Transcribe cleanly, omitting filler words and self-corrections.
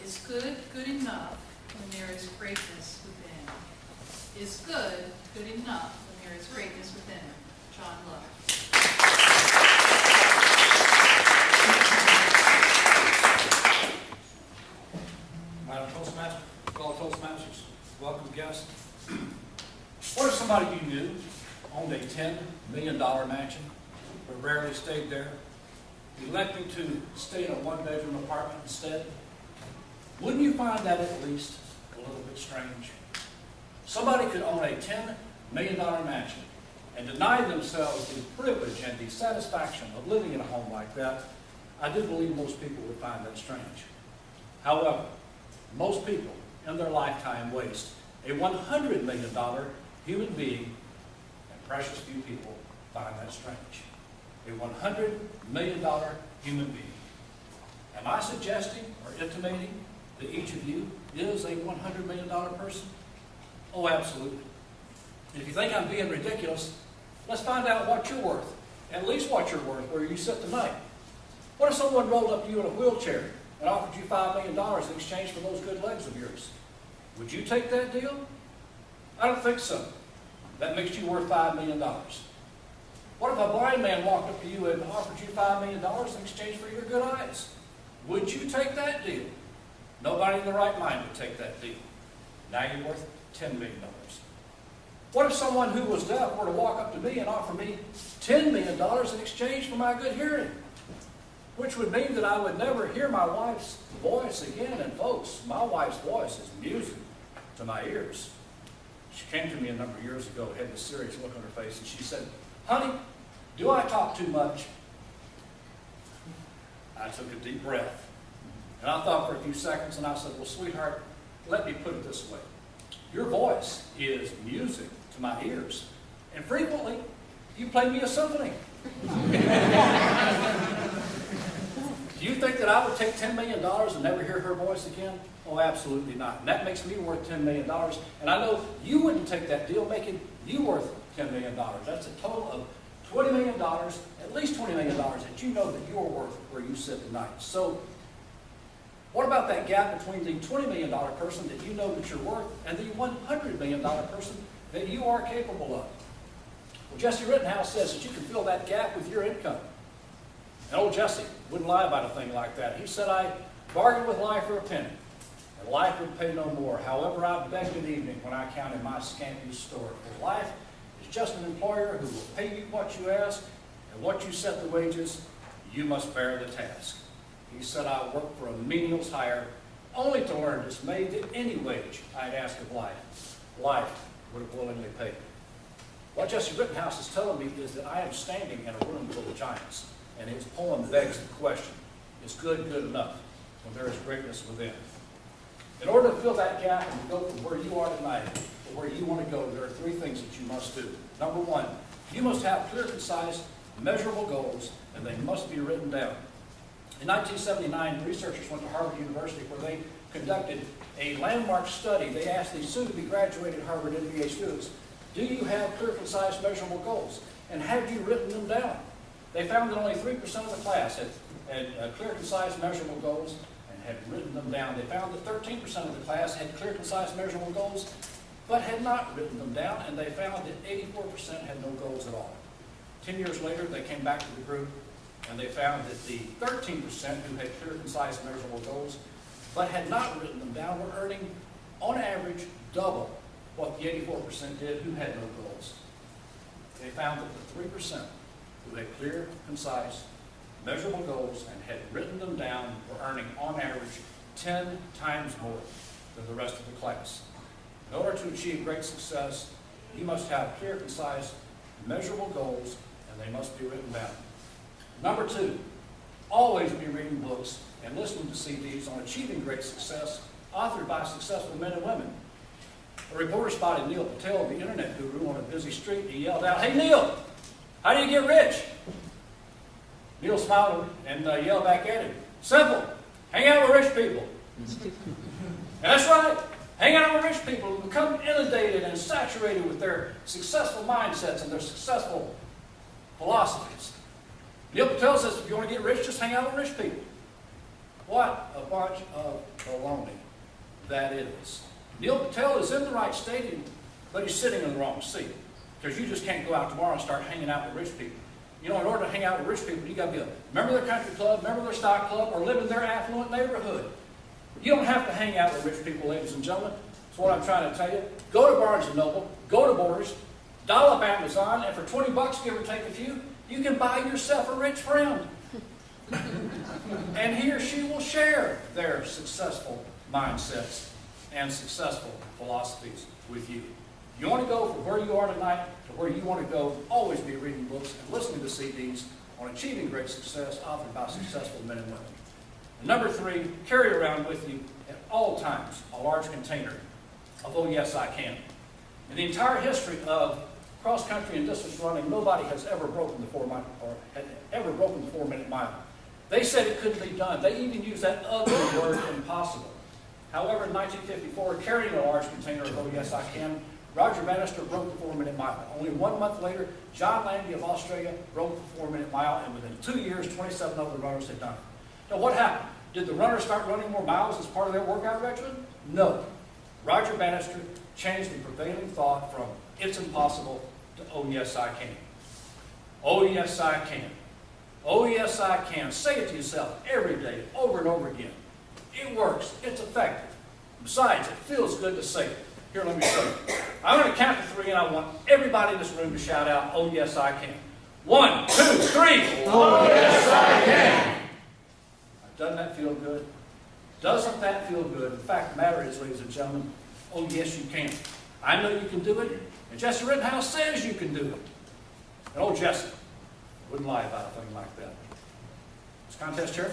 Is good good enough when there is greatness within? Is good good enough when there is greatness within? John Love. Madam Toastmaster, fellow Toastmasters, welcome guests. What if somebody you knew owned a $10 million mansion, but rarely stayed there, electing to stay in a one-bedroom apartment instead? Wouldn't you find that at least a little bit strange? Somebody could own a $10 million mansion and deny themselves the privilege and the satisfaction of living in a home like that. I do believe most people would find that strange. However, most people in their lifetime waste a $100 million human being, and precious few people find that strange. A $100 million human being. Am I suggesting or intimating that each of you is a $100 million person? Oh, absolutely. And if you think I'm being ridiculous, let's find out what you're worth. At least what you're worth where you sit tonight. What if someone rolled up to you in a wheelchair and offered you $5 million in exchange for those good legs of yours? Would you take that deal? I don't think so. That makes you worth $5 million. What if a blind man walked up to you and offered you $5 million in exchange for your good eyes? Would you take that deal? Nobody in their right mind would take that deal. Now you're worth $10 million. What if someone who was deaf were to walk up to me and offer me $10 million in exchange for my good hearing? Which would mean that I would never hear my wife's voice again. And folks, my wife's voice is music to my ears. She came to me a number of years ago, had this serious look on her face, and she said, "Honey, do I talk too much?" I took a deep breath. And I thought for a few seconds, and I said, "Well, sweetheart, let me put it this way. Your voice is music to my ears. And frequently, you play me a symphony." Do you think that I would take $10 million and never hear her voice again? Oh, absolutely not. And that makes me worth $10 million. And I know you wouldn't take that deal, making you worth $10 million. That's a total of $20 million, at least $20 million that you know that you're worth where you sit tonight. So, what about that gap between the $20 million person that you know that you're worth and the $100 million person that you are capable of? Well, Jesse Rittenhouse says that you can fill that gap with your income. And old Jesse wouldn't lie about a thing like that. He said, "I bargained with life for a penny, and life would pay no more. However, I begged an evening when I counted my scanty store. For life is just an employer who will pay you what you ask, and what you set the wages, you must bear the task." He said, "I worked for a menial's hire, only to learn dismayed that any wage I'd ask of life, life would have willingly paid me." What Jesse Rittenhouse is telling me is that I am standing in a room full of giants, and his poem begs the question, is good good enough when there is greatness within? In order to fill that gap and to go from where you are tonight to where you want to go, there are three things that you must do. Number one, you must have clear, concise, measurable goals, and they must be written down. In 1979, researchers went to Harvard University where they conducted a landmark study. They asked the soon-to-be graduated Harvard MBA students, do you have clear, concise, measurable goals? And have you written them down? They found that only 3% of the class had clear, concise, measurable goals and had written them down. They found that 13% of the class had clear, concise, measurable goals, but had not written them down. And they found that 84% had no goals at all. 10 years later, they came back to the group, and they found that the 13% who had clear, concise, measurable goals, but had not written them down, were earning, on average, double what the 84% did who had no goals. They found that the 3% who had clear, concise, measurable goals and had written them down were earning, on average, 10 times more than the rest of the class. In order to achieve great success, you must have clear, concise, measurable goals, and they must be written down. Number two, always be reading books and listening to CDs on achieving great success, authored by successful men and women. A reporter spotted Neil Patel, the internet guru, on a busy street. He yelled out, "Hey Neil, how do you get rich?" Neil smiled and yelled back at him, "Simple, hang out with rich people." And that's right, hang out with rich people who become inundated and saturated with their successful mindsets and their successful philosophies. Neil Patel says if you want to get rich, just hang out with rich people. What a bunch of baloney that is. Neil Patel is in the right stadium, but he's sitting in the wrong seat. Because you just can't go out tomorrow and start hanging out with rich people. You know, in order to hang out with rich people, you got to be a member of their country club, member of their stock club, or live in their affluent neighborhood. You don't have to hang out with rich people, ladies and gentlemen. That's what I'm trying to tell you. Go to Barnes & Noble, go to Borders, dial up Amazon, and for 20 bucks, give or take a few, you can buy yourself a rich friend. And he or she will share their successful mindsets and successful philosophies with you. You want to go from where you are tonight to where you want to go, always be reading books and listening to CDs on achieving great success authored by successful men and women. And number 3, carry around with you at all times a large container of "Oh yes, I can." In the entire history of cross-country and distance running, nobody has ever broken the 4-minute mile. They said it couldn't be done. They even used that ugly word, impossible. However, in 1954, carrying a large container of "Oh yes, I can," Roger Bannister broke the 4-minute mile. Only 1 month later, John Landy of Australia broke the 4-minute mile, and within 2 years, 27 other runners had done it. Now, what happened? Did the runners start running more miles as part of their workout regimen? No. Roger Bannister changed the prevailing thought from "it's impossible" to "oh yes, I can." Oh yes, I can. Oh yes, I can. Say it to yourself every day, over and over again. It works. It's effective. Besides, it feels good to say it. Here, let me show you. I'm going to count to 3, and I want everybody in this room to shout out, "Oh yes, I can." 1, 2, 3. Oh yes, I can. Doesn't that feel good? Doesn't that feel good? The fact of the matter is, ladies and gentlemen, oh yes, you can. I know you can do it, and Jesse Rittenhouse says you can do it. And old Jesse wouldn't lie about a thing like that. This contest chair.